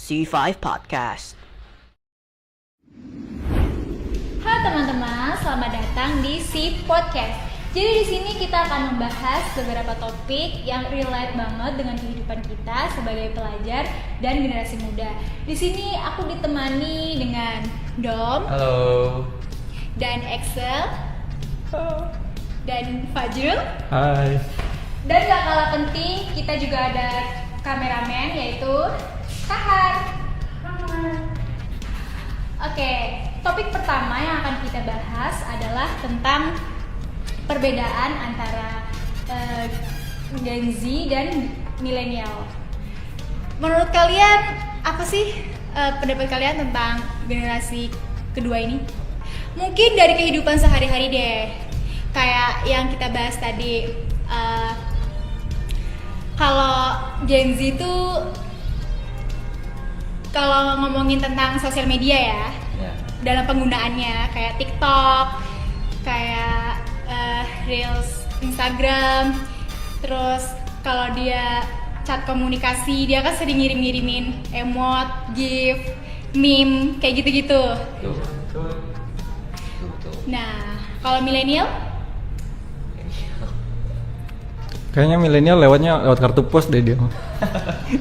C5 Podcast. Halo teman-teman, selamat datang di C Podcast. Jadi di sini kita akan membahas beberapa topik yang relate banget dengan kehidupan kita sebagai pelajar dan generasi muda. Di sini aku ditemani dengan Dom, Halo. dan Excel, dan Fajrul. Hai. Dan gak kalah penting, kita juga ada kameramen yaitu Kahar. Oke, topik pertama yang akan kita bahas adalah tentang perbedaan antara Gen Z dan milenial. Menurut kalian apa sih pendapat kalian tentang generasi kedua ini? Mungkin dari kehidupan sehari-hari deh, kayak yang kita bahas tadi. Kalau Gen Z itu kalau ngomongin tentang sosial media ya, dalam penggunaannya kayak TikTok, kayak Reels Instagram, terus kalau dia chat komunikasi dia kan sering ngirim-ngirimin emot, gif, meme kayak gitu-gitu. Betul. Nah, kalau milenial? Kayaknya milenial lewat kartu pos deh dia.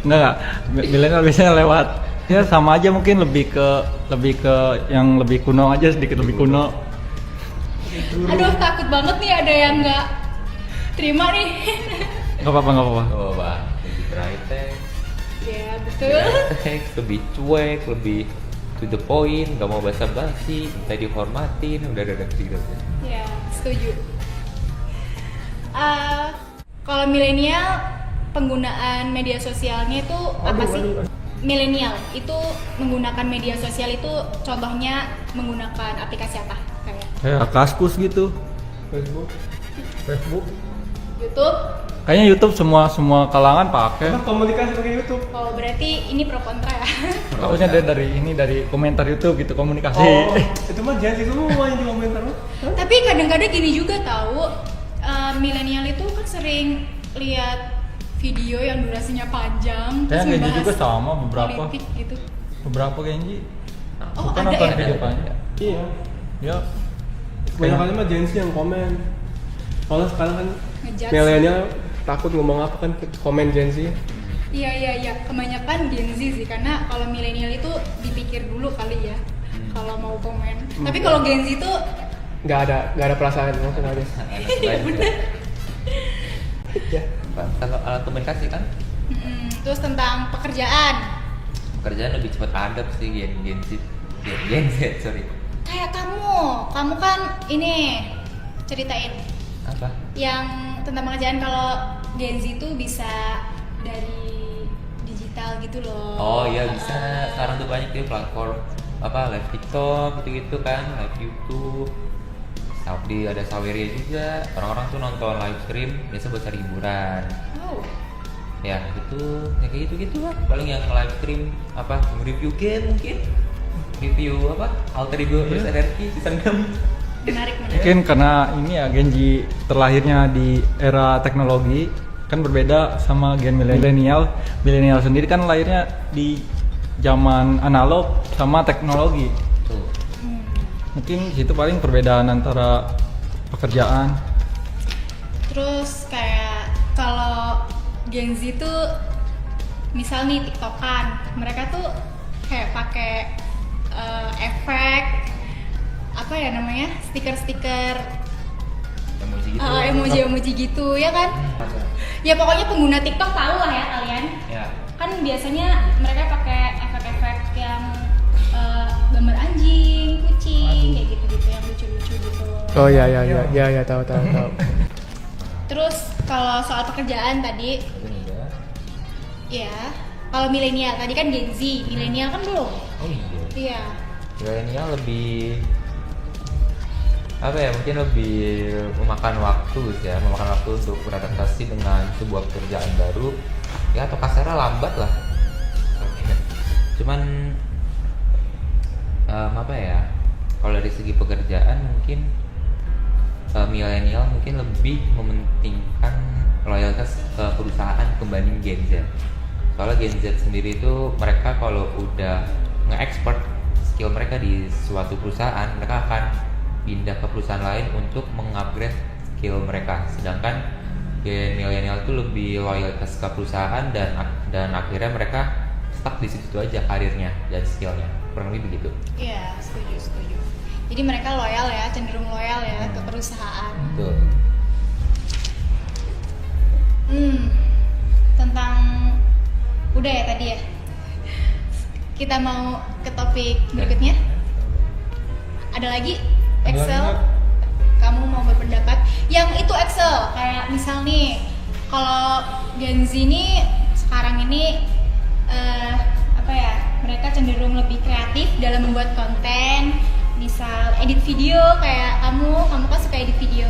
Enggak. Milenial biasanya lewat ya sama aja, mungkin lebih ke yang lebih kuno aja, sedikit lebih kuno. Aduh, takut banget nih ada yang nggak terima nih. Enggak apa-apa. Oh, Pak. Lebih dry text. Ya, betul. Text lebih cuek, lebih to the point, nggak mau basa-basi, minta dihormatin, udah ada gitu. Ya, setuju. Kalau milenial penggunaan media sosialnya itu apa sih? Milenial itu menggunakan media sosial itu contohnya menggunakan aplikasi apa? Kayak Kayak Kaskus gitu. Facebook. YouTube. Kayaknya YouTube semua kalangan pakai. Emang komunikasi pakai YouTube? Oh, berarti ini pro kontra ya? Takutnya dia dari komentar YouTube gitu, komunikasi. Oh, itu mah janji semua yang di komentar mah. Tapi kadang-kadang gini juga tahu, milenial itu kan sering lihat video yang durasinya panjang, terus Kayaknya Gen Z ngebahas juga sama beberapa. politik gitu. Beberapa Gen Z. Oh, Suka ada nonton ya? video panjang. Iya. Ya. Banyak kali mah Gen Z yang komen. Kalau sekarang kan Ngejudge. milenial takut ngomong apa kan komen Gen Z. Iya, kebanyakan Gen Z sih, karena kalau milenial itu dipikir dulu kali ya kalau mau komen. Tapi kalau Gen Z itu Nggak ada perasaan langsung aja. bener. Ya. Kalau alat komunikasi kan, Terus tentang pekerjaan, pekerjaan lebih cepat adap sih Gen Z. Gen Z, sorry. kayak kamu kan ini ceritain Apa? yang tentang pekerjaan. Kalau Gen Z itu bisa dari digital gitu loh. Oh iya bisa. Sekarang tuh banyak tuh platform apa live TikTok gitu-gitu kan, live YouTube. Di ada Saweria juga. Orang-orang tuh nonton live stream biasa buat cari hiburan. Oh. Ya gitu, ya kayak gitu lah. Paling yang live stream apa review game mungkin, review apa Alter Ego versus RRQ season 6. Menarik. Mungkin karena ini ya Gen Z terlahirnya di era teknologi kan berbeda sama Gen milenial. Milenial sendiri kan lahirnya di zaman analog sama teknologi. Tuh. Mungkin situ paling perbedaan antara pekerjaan. Terus kayak kalau Gen Z tuh misal nih TikTokan, mereka tuh kayak pakai efek apa ya namanya, stiker-stiker Emoji gitu. emoji gitu ya kan? Ya pokoknya pengguna TikTok tahu lah ya kalian. Ya. Kan biasanya mereka pakai efek-efek yang gambar anjing, kucing, kayak gitu-gitu yang lucu-lucu gitu. Oh iya tahu. Terus kalau soal pekerjaan tadi, ya kalau milenial tadi kan Gen Z, milenial kan belum. Oh iya. Iya. Milenial lebih apa ya, mungkin lebih memakan waktu untuk beradaptasi dengan sebuah pekerjaan baru ya, atau kasarnya lambat lah. Cuman apa ya, kalau dari segi pekerjaan mungkin milenial mungkin lebih mementingkan loyalitas ke perusahaan kembanding Gen Z. Soalnya Gen Z sendiri itu mereka kalau udah nge-expert skill mereka di suatu perusahaan, mereka akan pindah ke perusahaan lain untuk mengupgrade skill mereka. Sedangkan Gen milenial itu lebih loyalitas ke perusahaan dan akhirnya mereka stuck di situ aja karirnya dan skillnya, kurang lebih begitu. Iya, setuju. Jadi mereka loyal ya, cenderung loyal ya ke perusahaan. Betul. Tentang udah ya tadi ya. Kita mau ke topik berikutnya. Ada lagi Excel? Kamu mau berpendapat? Yang itu Excel, kayak misal nih, kalau Gen Z ini sekarang ini mereka cenderung lebih kreatif dalam membuat konten. Misal edit video, kayak kamu kan suka edit video.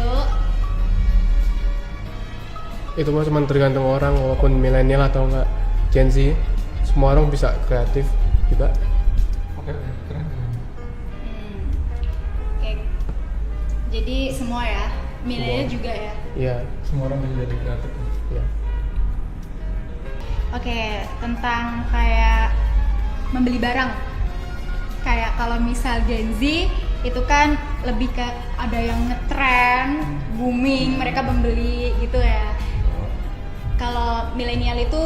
Itu mah cuma tergantung orang, walaupun milenial atau enggak Gen Z, semua orang bisa kreatif juga. Oke, keren. Oke. Jadi semua ya, milenial juga ya. Iya. Semua orang bisa jadi kreatif. Iya. Oke, tentang kayak membeli barang. Kayak kalau misal Gen Z itu kan lebih ke ada yang ngetrend, booming, mereka membeli gitu ya. Kalau milenial itu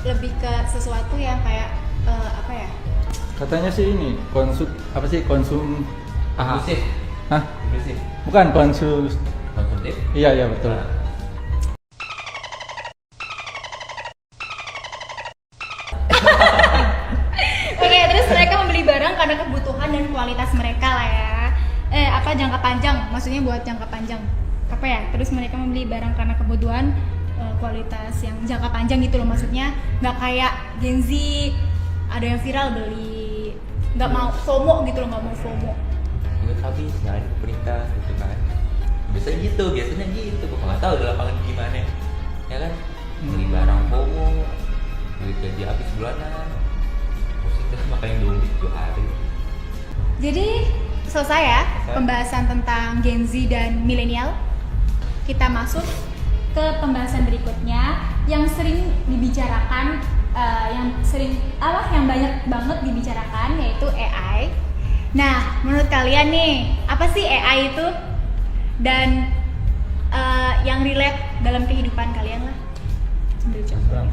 lebih ke sesuatu yang kayak Katanya sih ini konsumtif. Inklusif. Hah? Inklusif. Bukan konsumtif. Iya betul. Nah, Oke, terus mereka membeli barang karena kebutuhan dan kualitas mereka lah ya. Jangka panjang, maksudnya buat jangka panjang. Terus mereka membeli barang karena kebutuhan kualitas yang jangka panjang gitu loh, maksudnya nggak kayak Gen Z ada yang viral beli, nggak mau FOMO gitu loh, nggak mau FOMO. duit habis nyari pemerintah gitu kan. Biasanya gitu, kok nggak tahu di lapangan gimana, ya kan? Beli barang FOMO, duit gaji habis bulanan, terus makanya duit 2 hari. Jadi selesai ya pembahasan tentang Gen Z dan milenial. Kita masuk ke pembahasan berikutnya yang sering dibicarakan, yang banyak banget dibicarakan, yaitu AI. Nah, menurut kalian nih, apa sih AI itu? Dan yang relate dalam kehidupan kalian lah. Sambil contoh.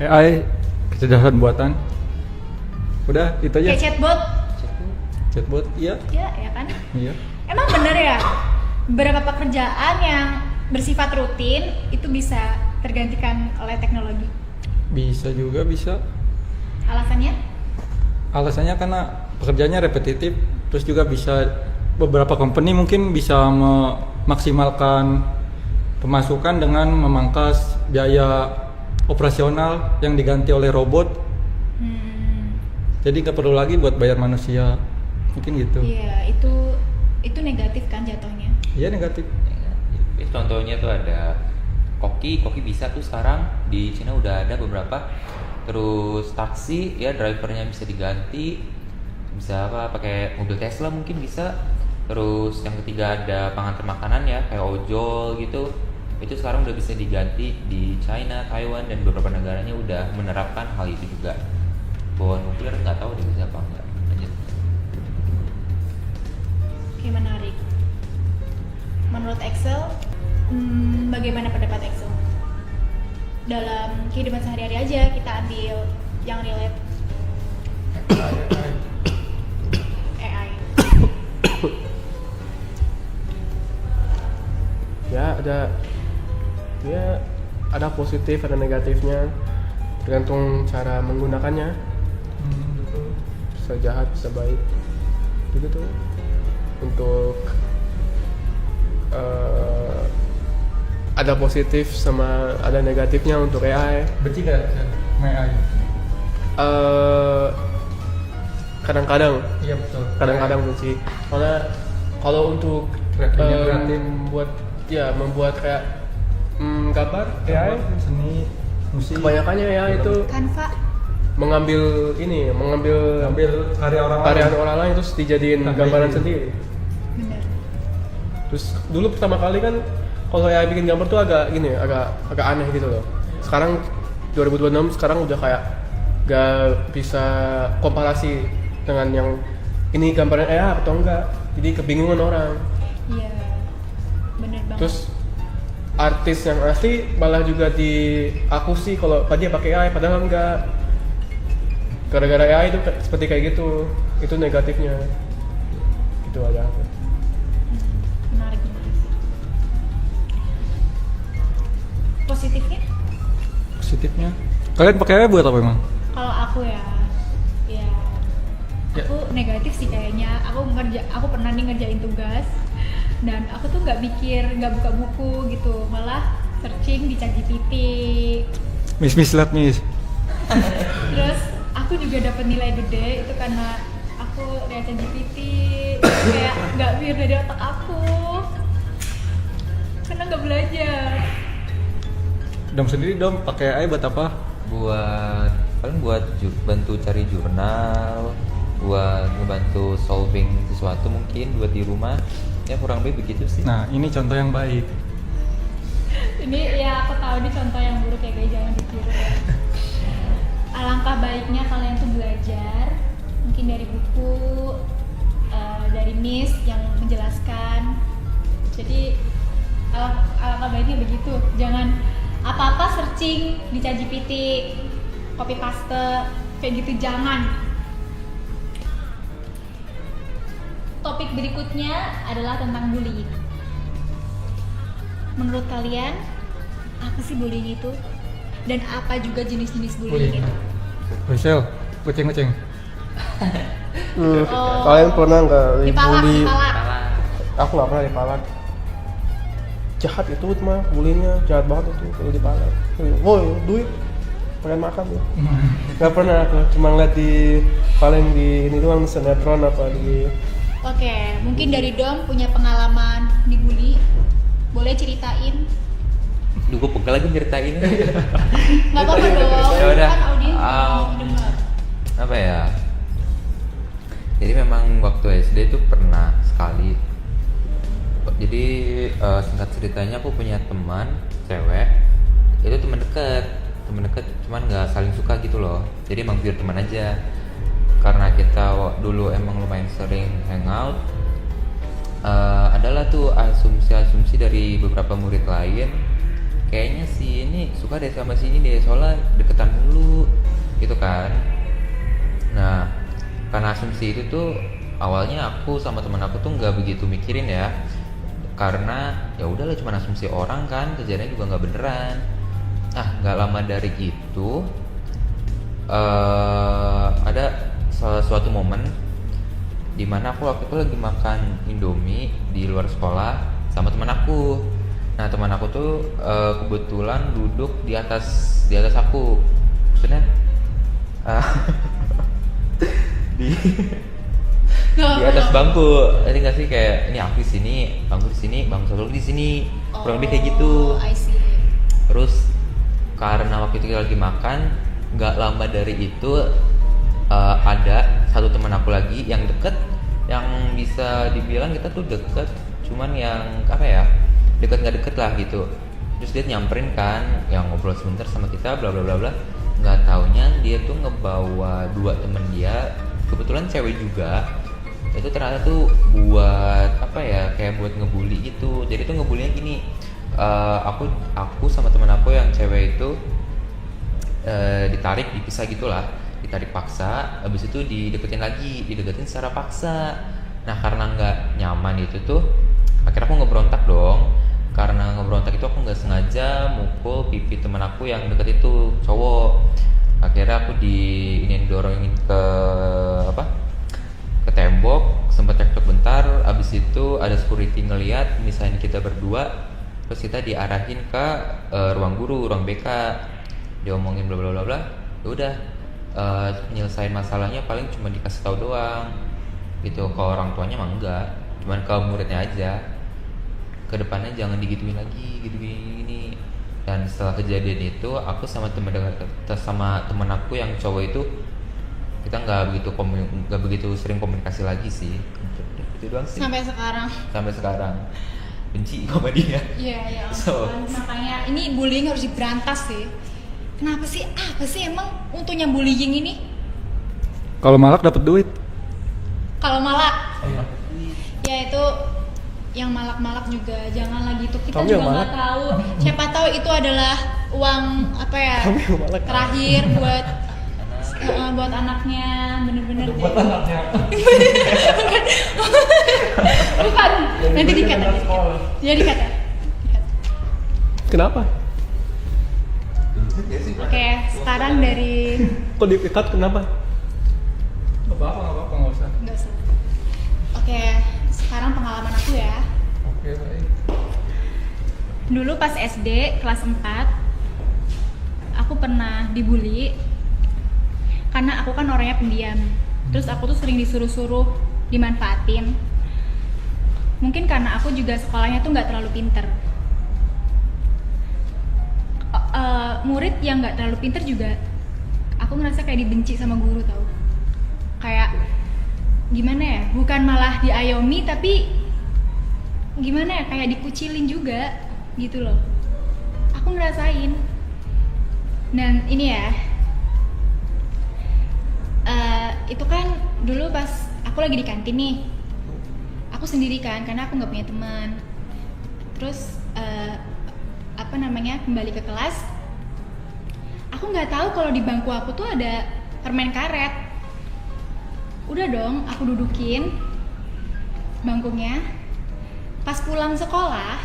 AI, kecerdasan buatan. Udah, itu aja. Kayak Chatbot, iya. ya kan? Iya. Emang bener ya, beberapa pekerjaan yang bersifat rutin itu bisa tergantikan oleh teknologi. Bisa juga, bisa. Alasannya? Alasannya karena pekerjaannya repetitif, terus juga bisa beberapa company mungkin bisa memaksimalkan pemasukan dengan memangkas biaya operasional yang diganti oleh robot. Jadi nggak perlu lagi buat bayar manusia, mungkin gitu. Iya, itu negatif kan jatuhnya. Iya, negatif. Contohnya tuh ada koki bisa tuh sekarang di Cina udah ada beberapa. Terus taksi ya, drivernya bisa diganti, bisa pakai mobil Tesla mungkin bisa. Terus yang ketiga ada pengantar makanan ya, kayak ojol gitu, itu sekarang udah bisa diganti di China, Taiwan, dan beberapa negaranya udah menerapkan hal itu juga. Bawa nuklir nggak tahu deh bisa apa enggak. Lanjut. Oke, menarik. Menurut Excel, bagaimana pendapat Excel? Dalam kehidupan sehari-hari aja kita ambil yang relate. AI. Ada positif, ada negatifnya, tergantung cara menggunakannya. Bisa jahat, bisa baik, begitu. Untuk ada positif sama ada negatifnya untuk AI. Benci nggak sama AI? Kadang-kadang. Iya, betul. Kadang-kadang benci. Karena kalau untuk Kreatif. membuat kayak gambar AI, seni, musik, kebanyakannya ya film. itu Canva. mengambil karya orang karya orang lain terus dijadiin Nah, gambaran gitu. sendiri. Bener. Terus dulu pertama kali kan kalau AI bikin gambar tuh agak aneh gitu loh. Sekarang 2026 sekarang udah kayak gak bisa komparasi dengan yang ini gambarnya AI atau enggak, jadi kebingungan orang. Iya, bener banget. Terus artis yang asli malah juga diakusi kalau dia pakai AI padahal enggak, gara-gara AI itu seperti kayak gitu, itu negatifnya. Itu ada apa? Menarik. Positifnya? Positifnya, kalian pakai AI buat apa emang? Kalau aku ya aku negatif sih kayaknya. Aku pernah nih ngerjain tugas dan aku tuh nggak buka buku gitu, malah searching di ChatGPT. Miss lihat miss. Terus aku juga dapat nilai gede itu karena aku lihat ChatGPT, kayak nggak pure dari otak aku karena nggak belajar. Dom sendiri pakai AI buat apa? Paling buat bantu cari jurnal, buat ngebantu solving sesuatu mungkin buat di rumah, ya kurang lebih begitu sih. Nah ini contoh yang baik. Ini ya aku tahu ini contoh yang buruk ya guys, jangan ditiru ya. Alangkah baiknya kalian tuh belajar mungkin dari buku, dari Miss yang menjelaskan. Jadi alangkah baiknya begitu, jangan apa-apa searching di ChatGPT, copy paste kayak gitu, jangan. Topik berikutnya adalah tentang bullying. Menurut kalian, apa sih bullying itu? Dan apa juga jenis-jenis bullying itu? Michelle, kucing. Kalian pernah nggak Dipalak. Aku nggak pernah dipalak. Jahat itu mah, bullyingnya jahat banget itu kalau dipalak. Woi, duit, pengen makan ya. Nggak pernah aku, cuma ngeliat di paling di ini doang, sinetron apa di. Oke, mungkin dari Dom punya pengalaman dibully, boleh ceritain? Duh, gue pegel lagi ceritain. Nggak apa-apa dong, Ya udah. kan audiens mau dengar. Apa ya? Jadi memang waktu SD itu pernah sekali. Jadi singkat ceritanya aku punya teman cewek, itu teman dekat, cuman nggak saling suka gitu loh. Jadi emang biar teman aja. Karena kita dulu emang lumayan sering hangout, adalah tuh asumsi dari beberapa murid lain, kayaknya si ini suka deh sama si ini deh, soalnya deketan dulu gitu kan. Nah, karena asumsi itu tuh awalnya aku sama teman aku tuh nggak begitu mikirin ya, karena ya udahlah cuma asumsi orang kan, kejadiannya juga nggak beneran. Nah, nggak lama dari itu ada suatu momen dimana aku waktu itu lagi makan Indomie di luar sekolah sama teman aku. Nah, teman aku tuh kebetulan duduk di atas aku, maksudnya di atas bangku. Nanti nggak sih, kayak ini aku di sini, bangku di sini, bangku satu lagi di sini, kurang lebih kayak gitu. I see. Terus karena waktu itu kita lagi makan, nggak lama dari itu ada satu teman aku lagi yang deket, yang bisa dibilang kita tuh deket, cuman yang apa ya, deket nggak deket lah gitu. Terus dia nyamperin kan, yang ngobrol sebentar sama kita, bla bla bla bla. Nggak taunya dia tuh ngebawa dua temen dia, kebetulan cewek juga. Itu ternyata tuh buat apa ya, kayak buat ngebully gitu. Jadi tuh ngebulinya gini, aku sama teman aku yang cewek itu ditarik, dipisah gitulah, ditarik paksa, habis itu dideketin secara paksa. Nah, karena nggak nyaman itu tuh, akhirnya aku ngeberontak dong. Karena ngeberontak itu aku nggak sengaja mukul pipi teman aku yang deket itu, cowok. Akhirnya aku dorongin ke tembok, sempat cekcok bentar. Abis itu ada security ngeliat misalnya kita berdua, terus kita diarahin ke ruang guru, ruang BK, diomongin bla bla bla bla. Ya udah, nyelesain masalahnya paling cuma dikasih tahu doang gitu. Ke orang tuanya mah enggak, cuman ke muridnya aja, kedepannya jangan digituin lagi, gini. Dan setelah kejadian itu, aku sama teman aku yang cowok itu, kita nggak begitu sering komunikasi lagi sih. Itu doang sih. Sampai sekarang benci sama dia. Iya. So. Makanya ini bullying harus diberantas sih. Kenapa sih? Apa sih emang untungnya bullying ini? Kalau malak dapat duit. Kalau malak, ya itu yang malak-malak juga janganlah gitu. Kita Kamu juga yang nggak malak? tahu. Siapa tahu itu adalah uang apa ya? Kamu yang malak. Terakhir buat anaknya, bener-bener deh. anaknya. Bukan. Nanti dikat. Jadi dikat ya. Kenapa? Oke, sekarang dari Kok diikat kenapa? Gak apa-apa, nggak usah. nggak usah. Oke, sekarang pengalaman aku ya. Oke, baik. Dulu pas SD kelas 4 aku pernah dibully karena aku kan orangnya pendiam. Terus aku tuh sering disuruh-suruh dimanfaatin. Mungkin karena aku juga sekolahnya tuh nggak terlalu pinter. Murid yang nggak terlalu pinter juga aku ngerasa kayak dibenci sama guru tau. Kayak gimana ya? Bukan malah diayomi tapi gimana ya? Kayak dikucilin juga gitu loh. Aku ngerasain. Dan ini ya, itu kan dulu pas aku lagi di kantin nih, aku sendiri kan karena aku nggak punya teman. Terus kembali ke kelas, aku nggak tahu kalau di bangku aku tuh ada permen karet. Udah dong, aku dudukin bangkunya. Pas pulang sekolah,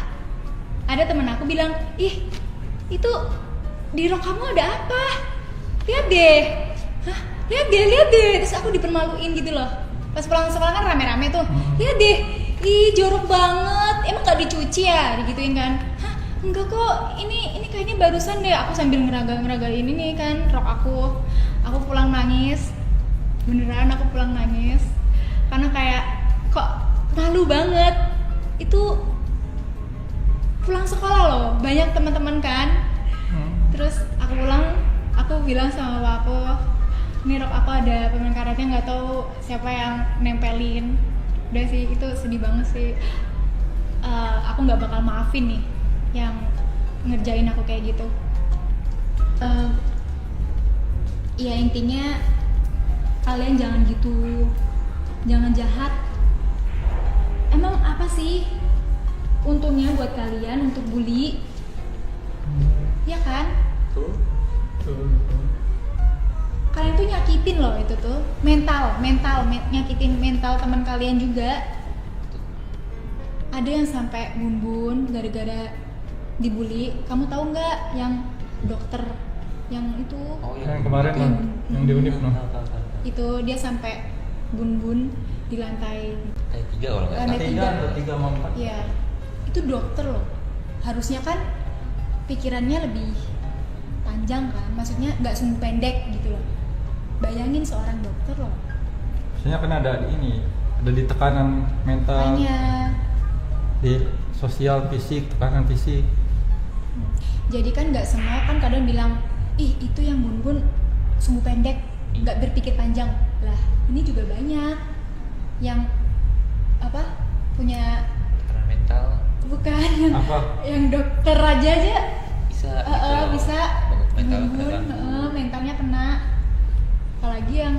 ada temen aku bilang, ih itu di rok kamu ada apa? Lihat deh. Hah? Lihat deh. Terus aku dipermaluin gitu loh. Pas pulang sekolah kan rame-rame tuh. Lihat deh. Ih, jorok banget. Emang gak dicuci ya? Digituin kan. Hah? Enggak kok. Ini kayaknya barusan deh. Aku sambil ngeragain ini kan rok aku. Aku pulang nangis. Beneran aku pulang nangis. Karena kayak kok malu banget. Itu pulang sekolah loh. Banyak teman-teman kan. Terus aku pulang, aku bilang sama bapak aku, ini rok aku ada permen karetnya, nggak tahu siapa yang nempelin. Udah sih, itu sedih banget sih. Aku nggak bakal maafin nih yang ngerjain aku kayak gitu. Ya intinya kalian jangan gitu, jangan jahat. Emang apa sih untungnya buat kalian untuk bully? Ya kan? Kalian tuh nyakitin loh itu tuh nyakitin mental teman kalian juga. Ada yang sampai bun-bun gara-gara dibully. Kamu tahu nggak yang dokter yang itu? Oh Yang kemarin Yang- yang di Unip no. Itu dia sampai bun-bun di lantai. Kayak 3 kalau nggak salah. Lantai 3. 3 sama 4. Iya, itu dokter loh. Harusnya kan pikirannya lebih panjang kan, maksudnya nggak sumbu pendek gitu loh. Bayangin seorang dokter loh. Biasanya kan ada di ini, ada di tekanan mental, Makanya, di sosial, fisik, tekanan fisik. jadi kan nggak semua kan kadang bilang, ih itu yang bun-bun sumbu pendek, nggak berpikir panjang. Lah, ini juga banyak yang apa punya Karena mental bukan Apa? yang dokter aja bisa bisa mental bun-bun, mentalnya kena. Apalagi yang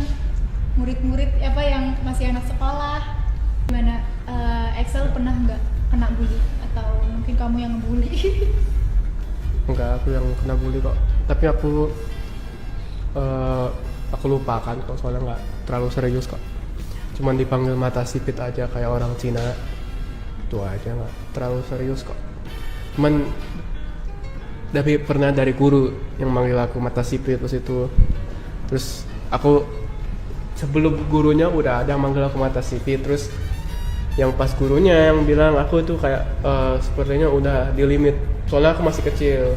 murid-murid apa yang masih anak sekolah. Gimana, Excel pernah nggak kena bully atau mungkin kamu yang bully? Enggak, aku yang kena bully kok. Tapi aku lupakan kok, soalnya nggak terlalu serius kok. Cuman dipanggil mata sipit aja kayak orang Cina. Itu aja, nggak terlalu serius kok. Cuman tapi pernah dari guru yang manggil aku mata sipit terus itu. Terus aku sebelum gurunya udah ada yang manggil aku mata sipit, terus yang pas gurunya yang bilang aku tuh kayak sepertinya udah di limit, soalnya aku masih kecil.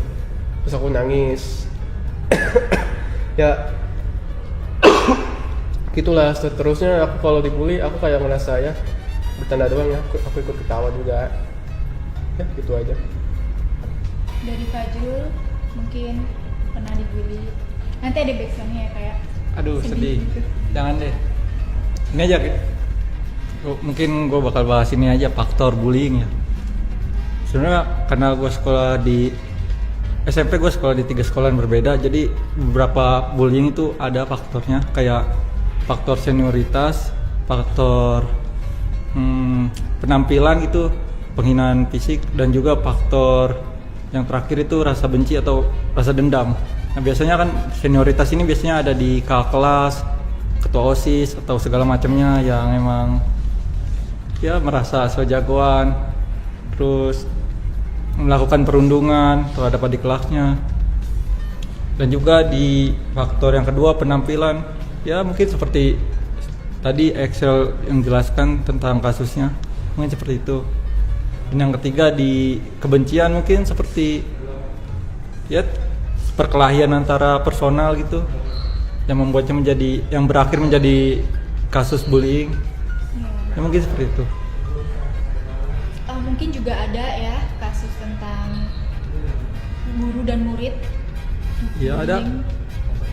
Terus aku nangis. Ya gitulah. Seterusnya aku kalau dibully aku kayak ngerasa ya bercanda doang ya, aku ikut ketawa juga ya, gitu aja. Dari Fajrul mungkin pernah dibully. Nanti ada backsoundnya ya kayak Aduh sedih. gitu. Jangan deh. Ini aja. Mungkin gue bakal bahas ini aja, faktor bullying ya. Sebenarnya karena gue sekolah di SMP gue sekolah di 3 sekolah yang berbeda, jadi beberapa bullying itu ada faktornya, kayak faktor senioritas, faktor penampilan gitu, penghinaan fisik, dan juga faktor yang terakhir itu rasa benci atau rasa dendam. Nah biasanya kan senioritas ini biasanya ada di kakak kelas, ketua OSIS atau segala macamnya yang emang ya merasa so jagoan, terus melakukan perundungan terhadap adik kelasnya. Dan juga di faktor yang kedua penampilan, ya mungkin seperti tadi Excel yang jelaskan tentang kasusnya, mungkin seperti itu. Dan yang ketiga di kebencian, mungkin seperti ya perkelahian antara personal gitu, yang membuatnya menjadi, yang berakhir menjadi kasus bullying. Ya mungkin seperti itu. Mungkin juga ada ya kasus tentang guru dan murid. Iya ada.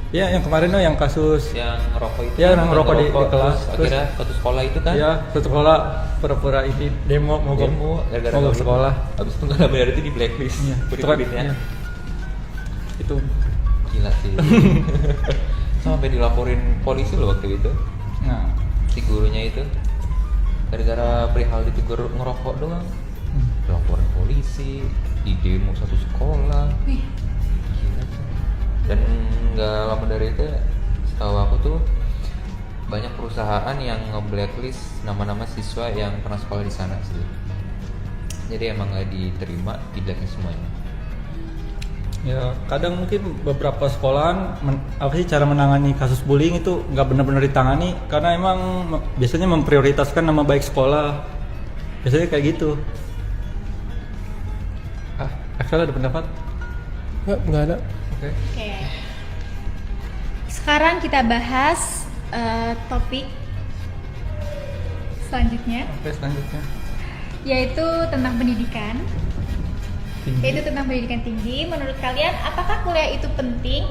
Ya yang kemarin tuh yang kasus Yang ngerokok itu. ya yang ngerokok di kelas. Terus akhirnya satu sekolah itu kan. Ya satu sekolah pura-pura ini demo mogok gara-gara mogok nggak sekolah. Habis itu nggak bayar itu di blacklist. Iya, Murid-muridnya. iya. Itu Gila sih. Sampai dilaporin polisi loh waktu itu. nah Si gurunya itu gara-gara perihal ditegur ngerokok doang. Laporan polisi, di demo satu sekolah. Wih, Gila sih. Dan nggak lama dari itu, setahu aku tuh banyak perusahaan yang nge-blacklist nama-nama siswa yang pernah sekolah di sana sih. Jadi emang nggak diterima, di blacklist semuanya. ya kadang mungkin beberapa sekolahan apa sih cara menangani kasus bullying itu nggak benar-benar ditangani karena emang biasanya memprioritaskan nama baik sekolah. Biasanya kayak gitu. Axel ada pendapat? Nggak ada. Oke. oke. Sekarang kita bahas topik selanjutnya, Oke, selanjutnya. yaitu tentang pendidikan. Tinggi. Yaitu tentang pendidikan tinggi. Menurut kalian, apakah kuliah itu penting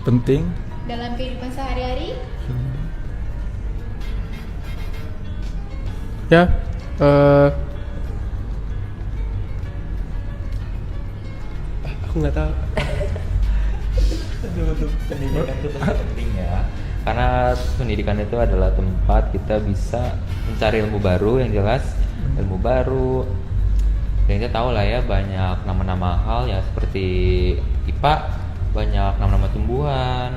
Penting. dalam kehidupan sehari-hari? Ya, aku nggak tahu. Pendidikan itu tentu penting ya, karena pendidikan itu adalah tempat kita bisa mencari ilmu baru, yang jelas ilmu baru. Dan kita tahu lah ya, banyak nama-nama hal ya, seperti IPA banyak nama-nama tumbuhan,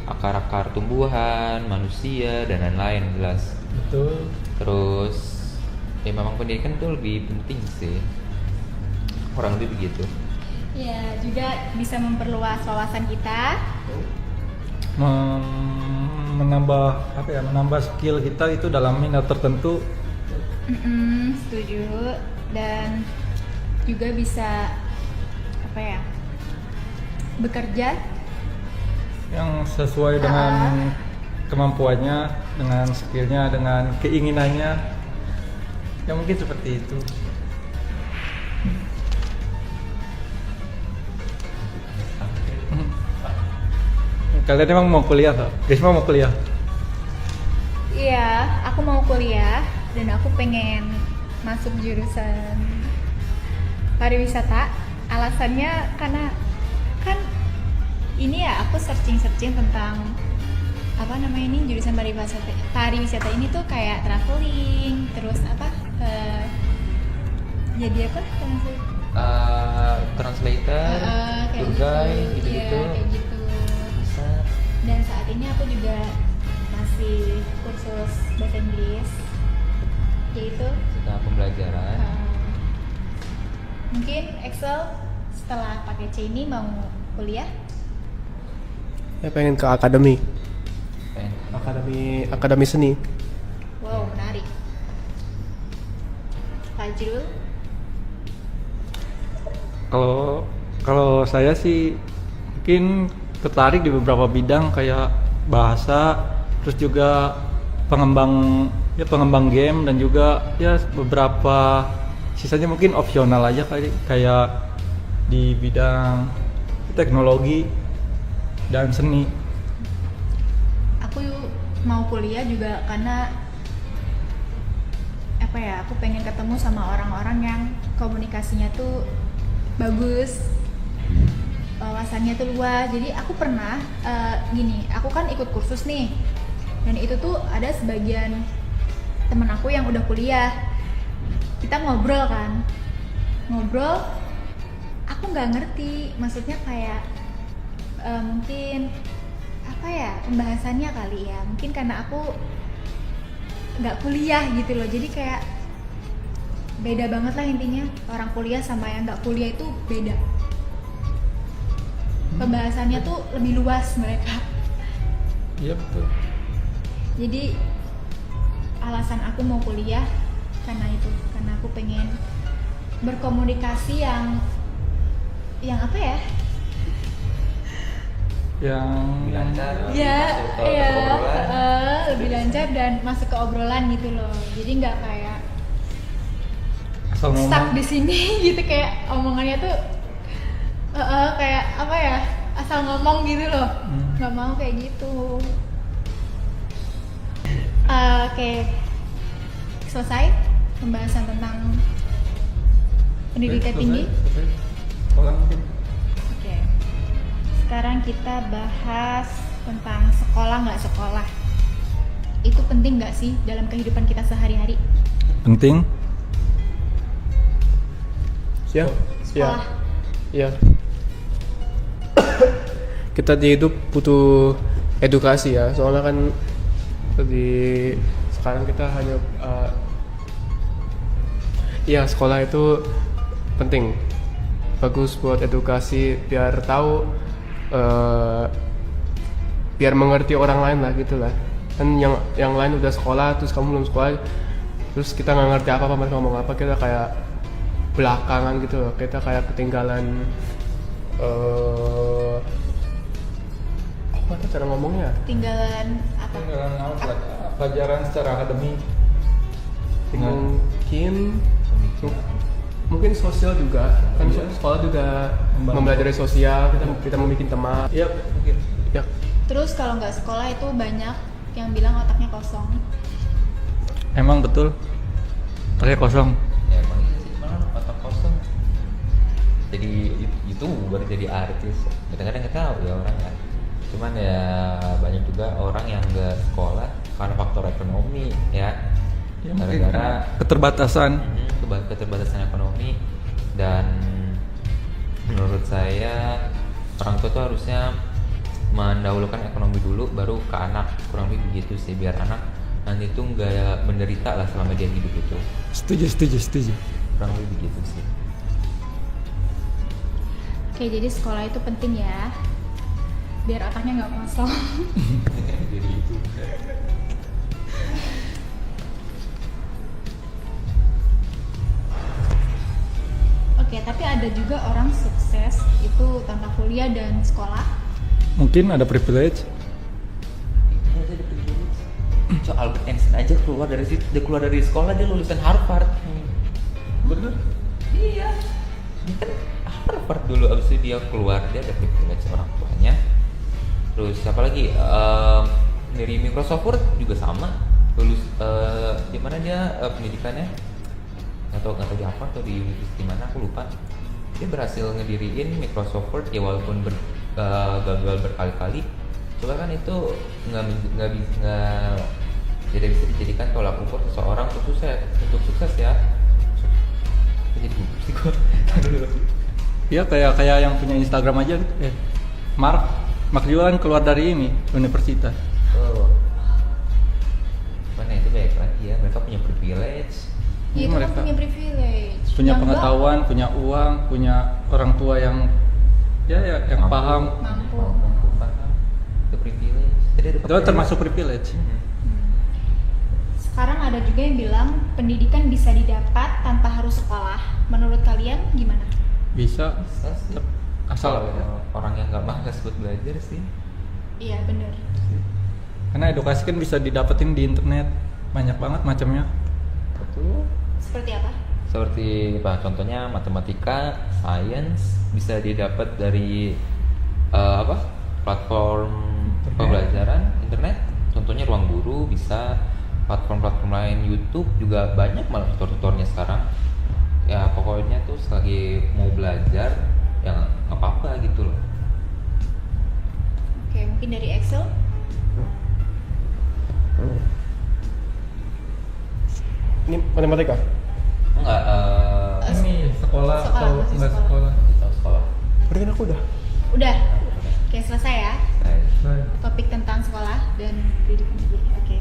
akar-akar tumbuhan, manusia dan lain-lain, jelas. Betul. Terus ya memang pendidikan itu lebih penting sih, kurang lebih begitu. Ya, juga bisa memperluas wawasan kita. Menambah apa ya? Menambah skill kita itu dalam minat tertentu. Setuju. Dan juga bisa apa ya? Bekerja Yang sesuai dengan kemampuannya, dengan skillnya, dengan keinginannya. Ya mungkin seperti itu. Kalian emang mau kuliah tak? Risma mau kuliah? Iya, aku mau kuliah dan aku pengen masuk jurusan pariwisata. Alasannya karena kan ini ya, aku searching tentang apa namanya ini, jurusan pariwisata ini tuh kayak traveling, terus apa jadi apa Translator, kayak tour guide, gitu. gitu-gitu. Iya, kayak gitu. Bisa. Dan saat ini aku juga masih kursus bahasa Inggris, yaitu Setelah pembelajaran. mungkin Excel setelah pakai C ini mau kuliah. Ya pengen ke akademi pengen- akademi seni. Wow, menarik. Fajrul, Kalau saya sih mungkin tertarik di beberapa bidang kayak bahasa, terus juga pengembang game, dan juga ya beberapa sisanya mungkin opsional aja kayak di bidang teknologi dan seni. aku mau kuliah juga karena apa ya, aku pengen ketemu sama orang-orang yang komunikasinya tuh bagus, wawasannya tuh luas. Jadi aku pernah gini, aku kan ikut kursus nih, dan itu tuh ada sebagian temen aku yang udah kuliah. Kita ngobrol, aku nggak ngerti, maksudnya kayak mungkin apa ya pembahasannya kali ya, mungkin karena aku nggak kuliah gitu loh, jadi kayak beda banget lah intinya. Orang kuliah sama yang nggak kuliah itu beda, pembahasannya tuh lebih luas mereka. Iya betul. Jadi alasan aku mau kuliah karena itu, karena aku pengen berkomunikasi yang apa ya, Yang lancar ya masuk ke ya obrolan. lebih lancar dan masuk ke obrolan gitu loh. Jadi nggak kayak asal stuck ngomong. di sini gitu, kayak omongannya tuh kayak apa ya, asal ngomong gitu loh. Nggak mau kayak gitu. Oke, selesai pembahasan tentang pendidikan tinggi. Orang mungkin. Oke, sekarang kita bahas tentang sekolah nggak sekolah. Itu penting nggak sih dalam kehidupan kita sehari-hari? Penting. Ya, Sekolah. ya. Kita di hidup butuh edukasi ya, soalnya kan sekarang kita hanya ya sekolah itu penting, bagus buat edukasi, biar tahu biar mengerti orang lain lah gitulah. Kan yang lain udah sekolah terus kamu belum sekolah, terus kita nggak ngerti apa mereka ngomong apa, kita kayak belakangan gitu loh, kita kayak ketinggalan apa tuh cara ngomongnya? Tinggalan apa? Pelajaran secara akademik. Mungkin sosial juga, kan sekolah juga mempelajari sosial, kita mau bikin teman. Iya mungkin. Ya, Terus kalau nggak sekolah itu banyak yang bilang otaknya kosong. Emang betul. Pakai kosong. Ya emang iya sih, malah otak kosong. Jadi itu baru jadi artis. Kadang-kadang nggak tahu ya orang ya. Cuman ya banyak juga orang yang nggak sekolah karena faktor ekonomi ya. Ya, mungkin Gara-gara keterbatasan. keterbatasan ekonomi, dan menurut saya orang tua tuh harusnya mendahulukan ekonomi dulu baru ke anak, kurang lebih begitu sih, biar anak nanti tuh nggak menderita lah selama dia hidup itu, Setuju. kurang lebih begitu sih. Oke, jadi sekolah itu penting ya, biar otaknya nggak kosong. Jadi itu. Oke, tapi ada juga orang sukses itu tanpa kuliah dan sekolah. Mungkin ada privilege. So Albert Einstein aja keluar dari sekolah, dia lulusan Harvard. Bener. Iya. Dia kan Harvard dulu, abis itu dia keluar, dia ada privilege orang tuanya. Terus apa lagi? Dari Microsoft Word juga sama, lulus di mana dia pendidikannya? Nggak tahu di apa atau di universitas mana, aku lupa. Dia berhasil ngediriin Microsoft Word ya, walaupun gagal berkali-kali. Coba kan itu tidak bisa dijadikan tolak ukur seseorang untuk sukses ya. Jadi gugup sih gua. Iya kayak yang punya Instagram aja. Mark juga kan keluar dari ini universitas. Oh. Mana itu baik lagi ya, mereka punya privilege. Ya, itu kan mereka punya privilege. punya Yang pengetahuan, punya uang, punya orang tua yang yang Mampu. paham. Mampu. Paham. Itu privilege. Jadi ada Itu termasuk privilege. Sekarang ada juga yang bilang pendidikan bisa didapat tanpa harus sekolah. Menurut kalian gimana? Bisa Bisa sih. asal Kalau orang yang nggak malas buat belajar sih. Iya, bener. karena edukasi kan bisa didapetin di internet, banyak banget macamnya. Betul. Seperti apa? Seperti apa? Contohnya matematika, sains bisa didapat dari platform Internet. pembelajaran internet. Contohnya Ruang Guru, bisa platform-platform lain, YouTube juga banyak malah tutor-tutornya sekarang. Ya pokoknya tuh selagi mau belajar ya nggak apa-apa gitu loh. Oke, mungkin dari Excel. Ini matematika. Enggak, Ini sekolah atau masih enggak sekolah. sekolah? kita sekolah. Berarti kan aku udah. Udah. Oke, selesai ya. Nah, Topik tentang sekolah dan pendidikan juga. Oke.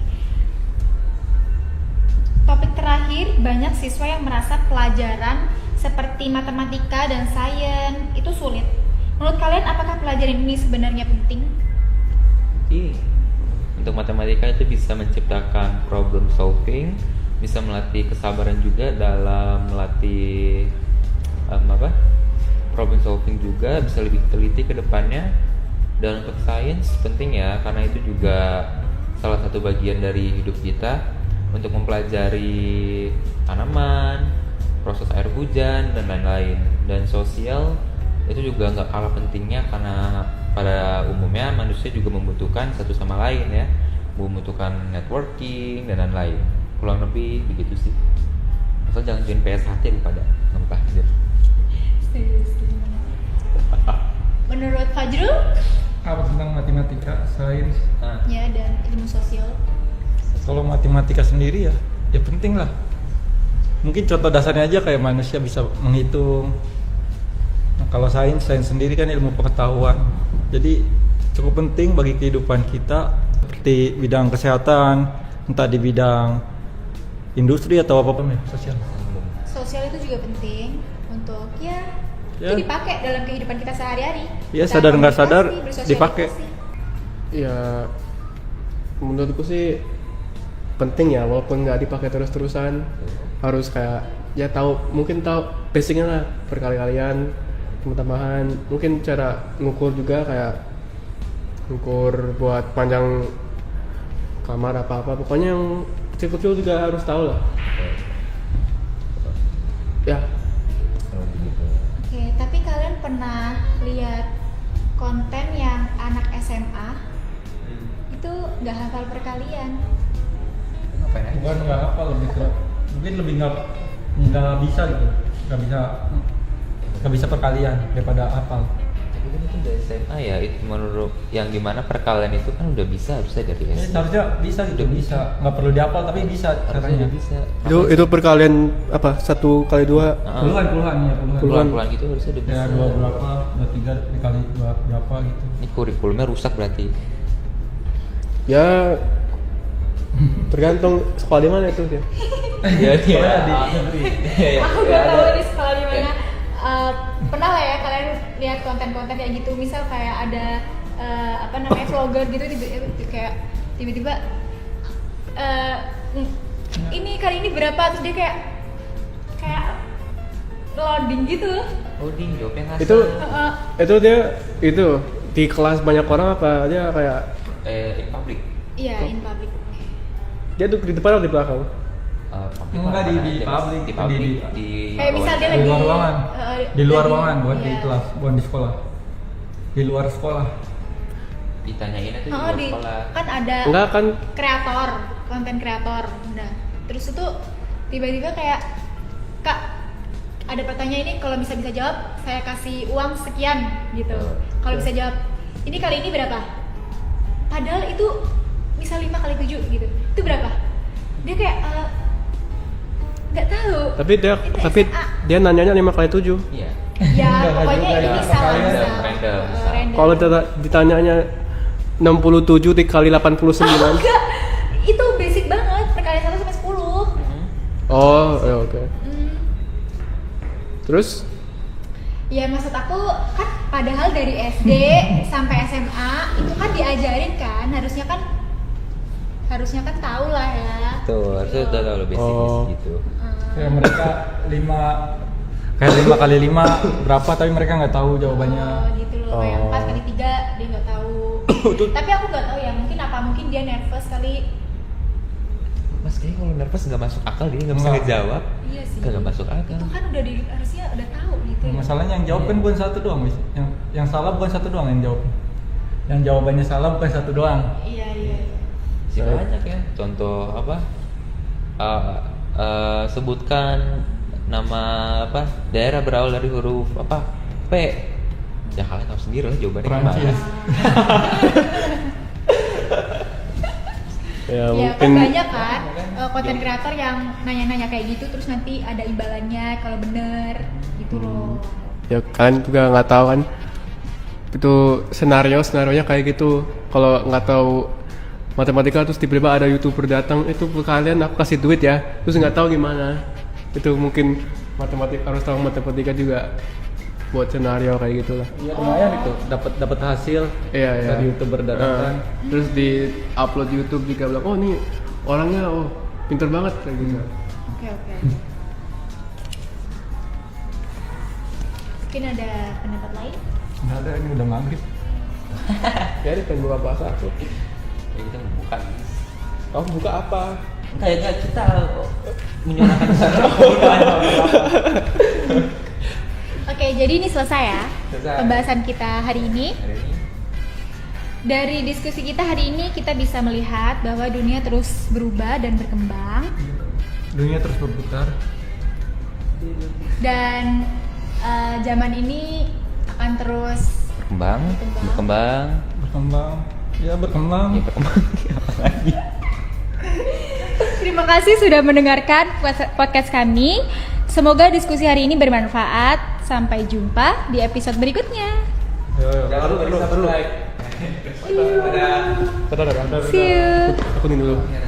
Topik terakhir, banyak siswa yang merasa pelajaran seperti matematika dan sains itu sulit. Menurut kalian apakah pelajaran ini sebenarnya penting? Jadi untuk matematika itu bisa menciptakan problem solving, bisa melatih kesabaran juga dalam melatih problem solving juga, bisa lebih teliti ke depannya. Dan untuk sains penting ya, karena itu juga salah satu bagian dari hidup kita untuk mempelajari tanaman, proses air hujan dan lain-lain. Dan sosial itu juga nggak kalah pentingnya, karena pada umumnya manusia juga membutuhkan satu sama lain ya, membutuhkan networking dan lain-lain. Kurang lebih begitu sih. Asal jangan join PSHT lu pada ngempah gitu. Serius gimana? Menurut Fajrul? Apa tentang matematika, sains? Nah, Ya, dan ilmu sosial. Kalau matematika sendiri ya penting lah. Mungkin contoh dasarnya aja kayak manusia bisa menghitung. Nah, kalau sains sendiri kan ilmu pengetahuan. Jadi cukup penting bagi kehidupan kita, seperti bidang kesehatan, entah di bidang industri atau apapun ya, sosial. Sosial itu juga penting untuk Ya. itu dipakai dalam kehidupan kita sehari-hari. Ya, Kita sadar nggak sadar bersosialisasi. dipakai. Ya menurutku sih penting ya, walaupun nggak dipakai terus-terusan, harus kayak ya mungkin tahu basicnya lah, perkali-kalian, tambahan, mungkin cara ngukur juga kayak ngukur buat panjang kamar apa-apa, pokoknya yang kecil-kecil juga harus tahu lah. Ya, kalau begitu. Oke, tapi kalian pernah lihat konten yang anak SMA itu nggak hafal perkalian? Ngapain aja? Bukan nggak apa, lebih ke mungkin lebih nggak bisa gitu, nggak bisa perkalian daripada hafal. Tapi kan itu udah SMA ya, itu menurut yang gimana perkalian itu kan udah bisa harusnya dari SD. Seharusnya bisa gitu, bisa nggak perlu dihafal tapi bisa Harusnya caranya. udah bisa. itu perkalian apa 1 kali 2 Puluhan ya puluhan. Puluhan gitu harusnya udah bisa. Ya dua berapa, dua tiga dikali dua berapa gitu. Ini kurikulumnya rusak berarti. ya, tergantung sekolah di mana itu dia. Iya iya. Aku nggak tahu di sekolah di mana. Pernah lah ya kalian lihat konten-konten kayak gitu, misal kayak ada vlogger gitu kayak tiba-tiba ini kali ini berapa, terus dia kayak loading gitu. Loading jawabnya ngasal. Itu dia itu di kelas banyak orang apa dia kayak in public. Iya, in public. dia tuh di depan atau di belakang? Public Enggak, mana di aja, Mas? public. Di public Di- di Kayak misal dia Di lagi luar ruangan. Di luar ruangan, bukan di iya. kelas, bukan di sekolah. Di luar sekolah. ditanyain aja di Oh, luar di sekolah. kan ada Enggak kan? kreator, konten kreator. Nah, terus itu tiba-tiba kayak, Kak, ada pertanyaan ini, kalau bisa jawab saya kasih uang sekian gitu. Kalau bisa jawab ini kali ini berapa? Padahal itu misal 5 kali 7 gitu. Itu berapa? Dia kayak nggak tahu. Tapi dia nanyanya 5 kali 7. Iya. Ya, Enggak pokoknya juga ini ya, misal perkalian misal. random. Random. Kalau ditanyanya 67 dikali 89. Enggak, itu basic banget, perkalian 1 sampai 10. Oh, ya oke. Terus Ya maksud aku kan padahal dari SD sampai SMA itu kan diajarin kan, harusnya kan tahu lah ya. Tuh, harusnya udah tahu lebih Oh. gitu. Kayak mereka 5 kali 5 berapa tapi mereka nggak tahu jawabannya. Oh, gitu loh, kayak Oh. 4 kali 3 dia nggak tahu. Tapi aku nggak tahu ya, mungkin dia nervous kali. Mas kayaknya kalau nervous nggak masuk akal, dia nggak bisa Enggak. ngejawab. Iya sih. Nggak masuk akal. Itu kan harusnya udah tahu gitu. Ya. Masalahnya yang jawab kan bukan satu doang, Mas. Yang salah bukan satu doang yang jawab. Yang jawabannya salah bukan satu doang. Iya. Sih banyak ya. Contoh apa? Sebutkan nama apa? Daerah berawal dari huruf apa? P. Ya kalian tahu sendiri lah jawabannya Perancis. gimana. Ya, Ya kan mungkin banyak kan konten kreator yang nanya-nanya kayak gitu terus nanti ada imbalannya kalau bener gitu loh. ya kalian juga nggak tahu kan itu senarionya kayak gitu. Kalau nggak tahu matematika terus tiba-tiba ada YouTuber datang itu ke kalian aku kasih duit ya, terus nggak tahu gimana. Itu mungkin matematika, harus tahu matematika juga buat senario kayak gitulah. Iya lumayan itu dapat hasil Iya, iya. dari YouTuber dadakan. Terus di upload YouTube juga bilang, oh ini orangnya pinter banget kayak gitu. Oke. Mungkin ada pendapat lain? Nggak ada, ini udah maghrib. Ya ini pengen buka puasa aku. Ya kita bukan. Kamu buka apa? Enggak kita menyuarakan sana. Oke, jadi ini selesai ya Selesai. pembahasan kita hari ini. Hari ini Dari diskusi kita hari ini kita bisa melihat bahwa dunia terus berubah dan berkembang Dunia terus berputar. dan zaman ini akan terus berkembang. Berkembang. Ya berkembang. Ya berkembang. Apa lagi? Terima kasih sudah mendengarkan podcast kami. Semoga diskusi hari ini bermanfaat. Sampai jumpa di episode berikutnya. Jangan lupa di subscribe. Bentar. See you. Aku ini dulu.